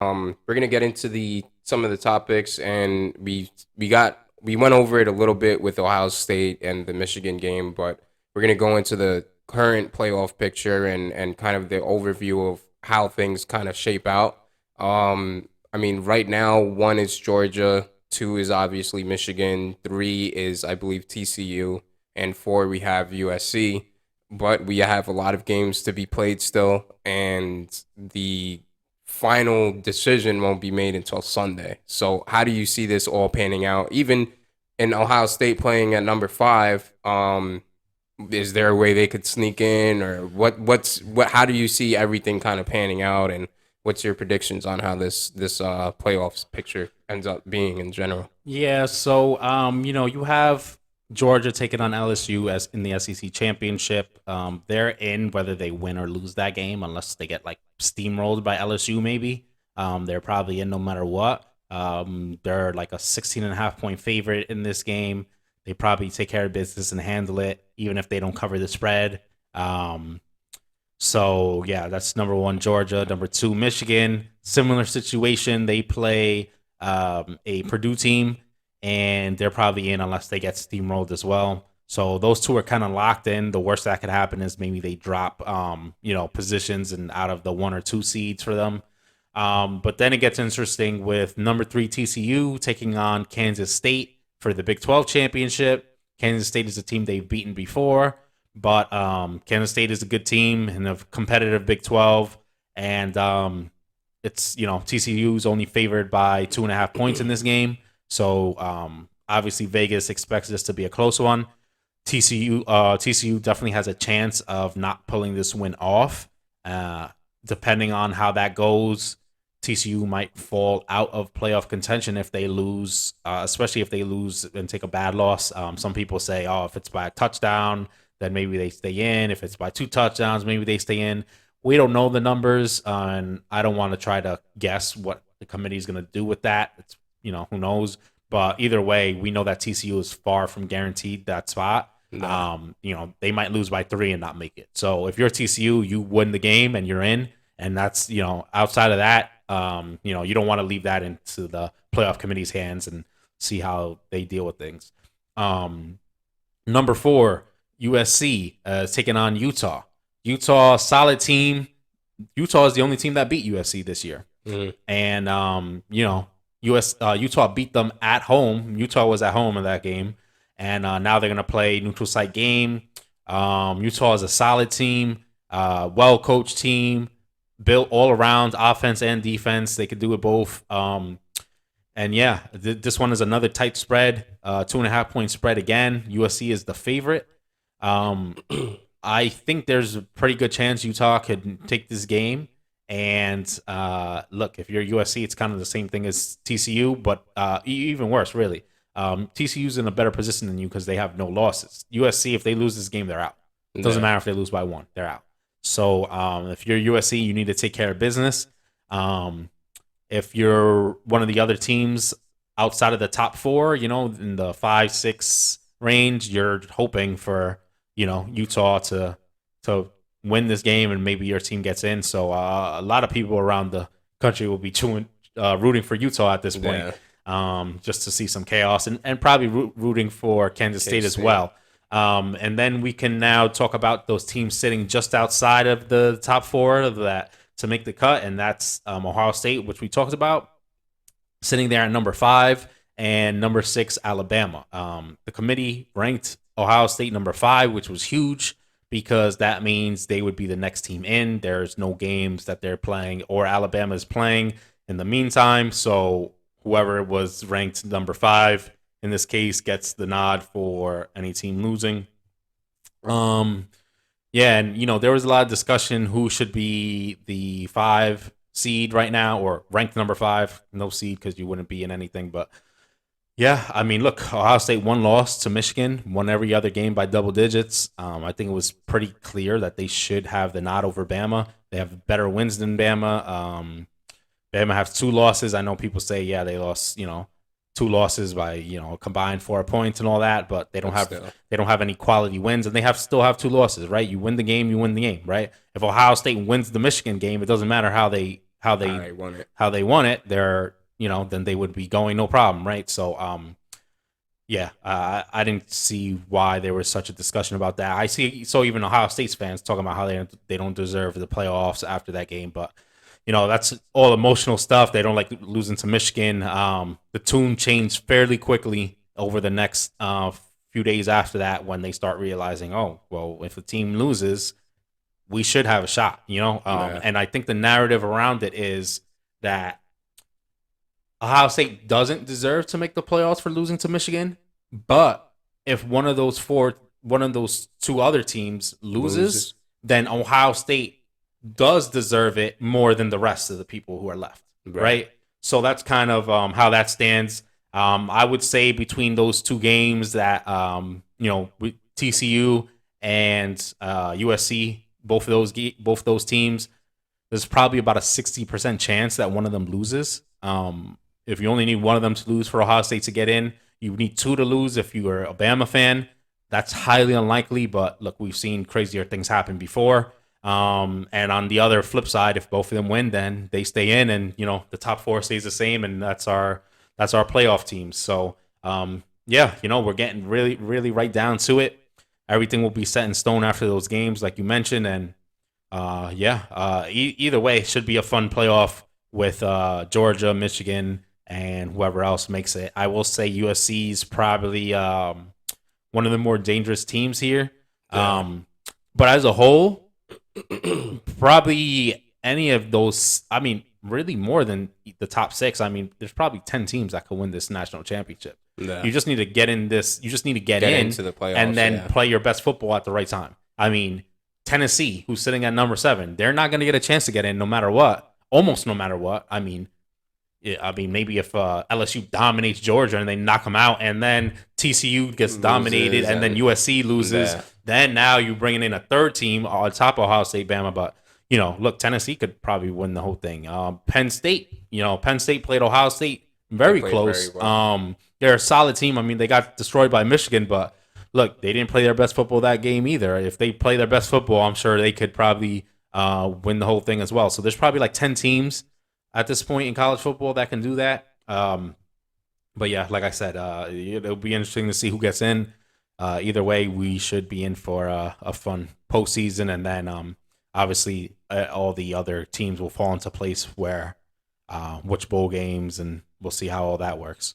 We're gonna get into the some of the topics, and we went over it a little bit with Ohio State and the Michigan game, but we're gonna go into the current playoff picture and kind of the overview of how things kind of shape out. I mean, right now, one is Georgia, two is obviously Michigan, three is I believe TCU, and four we have USC. But we have a lot of games to be played still, and the final decision won't be made until Sunday. So how do you see this all panning out? Even in Ohio State playing at number five, is there a way they could sneak in, or what? How do you see everything kind of panning out, and what's your predictions on how this playoffs picture ends up being in general? Yeah, so you have Georgia taking on LSU as in the SEC championship. They're in whether they win or lose that game, unless they get like steamrolled by LSU. Maybe they're probably in no matter what. They're like a 16 and a half point favorite in this game. They probably take care of business and handle it, even if they don't cover the spread. Um, so yeah, that's number one, Georgia. Number two, Michigan. Similar situation. They play a Purdue team, and they're probably in unless they get steamrolled as well. So those two are kind of locked in. The worst that could happen is maybe they drop, positions and out of the one or two seeds for them. But then it gets interesting with number three TCU taking on Kansas State for the Big 12 championship. Kansas State is a team they've beaten before, but Kansas State is a good team in a competitive Big 12, and it's TCU is only favored by 2.5 points in this game. So obviously Vegas expects this to be a close one. TCU definitely has a chance of not pulling this win off. Depending on how that goes, TCU might fall out of playoff contention if they lose, especially if they lose and take a bad loss. Some people say, oh, if it's by a touchdown, then maybe they stay in. If it's by two touchdowns, maybe they stay in. We don't know the numbers, and I don't want to try to guess what the committee is going to do with that. It's who knows. But either way, we know that TCU is far from guaranteed that spot. Nah. They might lose by three and not make it. So if you're TCU, you win the game and you're in. And that's, outside of that, you don't want to leave that into the playoff committee's hands and see how they deal with things. Number four, USC is taking on Utah. Utah, solid team. Utah is the only team that beat USC this year. Mhm. And, Utah beat them at home. Utah was at home in that game. And now they're going to play neutral site game. Utah is a solid team, well-coached team, built all around offense and defense. They could do it both. And yeah, this one is another tight spread, 2.5 point spread again. USC is the favorite. I think there's a pretty good chance Utah could take this game. And look, if you're USC, it's kind of the same thing as TCU, but even worse, really. TCU's in a better position than you because they have no losses. USC, if they lose this game, they're out. It doesn't matter if they lose by one, they're out. So if you're USC, you need to take care of business. If you're one of the other teams outside of the top four, in the 5-6 range, you're hoping for Utah to win this game and maybe your team gets in. So a lot of people around the country will be rooting for Utah at this point, just to see some chaos and probably rooting for Kansas State as well. And then we can now talk about those teams sitting just outside of the top four that to make the cut, and that's Ohio State, which we talked about, sitting there at number 5, and number 6, Alabama. The committee ranked Ohio State number 5, which was huge because that means they would be the next team in. There's no games that they're playing or Alabama is playing in the meantime, so whoever was ranked number 5 in this case gets the nod for any team losing. Yeah, and there was a lot of discussion who should be the 5 seed right now or ranked number 5. No seed because you wouldn't be in anything. But yeah, I mean, look, Ohio State one loss to Michigan, won every other game by double digits. I think it was pretty clear that they should have the nod over Bama. They have better wins than Bama. Bama has 2 losses. I know people say, yeah, they lost, 2 losses by a combined 4 points and all that, but they don't have any quality wins, and they still have 2 losses, right? You win the game, right? If Ohio State wins the Michigan game, it doesn't matter how they how I won it. won it, they're then they would be going no problem, right? So yeah, I didn't see why there was such a discussion about that. I see, so even Ohio State's fans talking about how they don't deserve the playoffs after that game, but that's all emotional stuff. They don't like losing to Michigan. The tune changed fairly quickly over the next few days after that when they start realizing, oh, well, if the team loses, we should have a shot, Yeah. And I think the narrative around it is that Ohio State doesn't deserve to make the playoffs for losing to Michigan, but if one of those two other teams loses, then Ohio State does deserve it more than the rest of the people who are left, right? So that's kind of how that stands. I would say between those two games that TCU and USC, both those teams, there's probably about a 60% chance that one of them loses. If you only need one of them to lose for Ohio State to get in, you need two to lose if you are a Bama fan. That's highly unlikely, but look, we've seen crazier things happen before. And on the other flip side, if both of them win, then they stay in, and the top four stays the same, and that's our playoff teams. So yeah, we're getting really, really right down to it. Everything will be set in stone after those games, like you mentioned, and either way, it should be a fun playoff with Georgia, Michigan, and whoever else makes it. I will say USC is probably one of the more dangerous teams here. Yeah. But as a whole, probably any of those, I mean, really more than the top six. I mean, there's probably 10 teams that could win this national championship. Yeah. You just need to get in this. You just need to get into the playoffs, and then play your best football at the right time. I mean, Tennessee, who's sitting at number 7, they're not going to get a chance to get in no matter what. Almost no matter what. I mean, maybe if LSU dominates Georgia and they knock them out, and then TCU gets dominated, and then USC loses, then now you're bringing in a third team on top of Ohio State, Bama. But look, Tennessee could probably win the whole thing. Penn State, Penn State played Ohio State very close. Very well. They're a solid team. I mean, they got destroyed by Michigan, but look, they didn't play their best football that game either. If they play their best football, I'm sure they could probably win the whole thing as well. So there's probably like 10 teams at this point in college football that can do that. But yeah, like I said, it'll be interesting to see who gets in. Either way, we should be in for a fun postseason, and then obviously all the other teams will fall into place where which bowl games, and we'll see how all that works.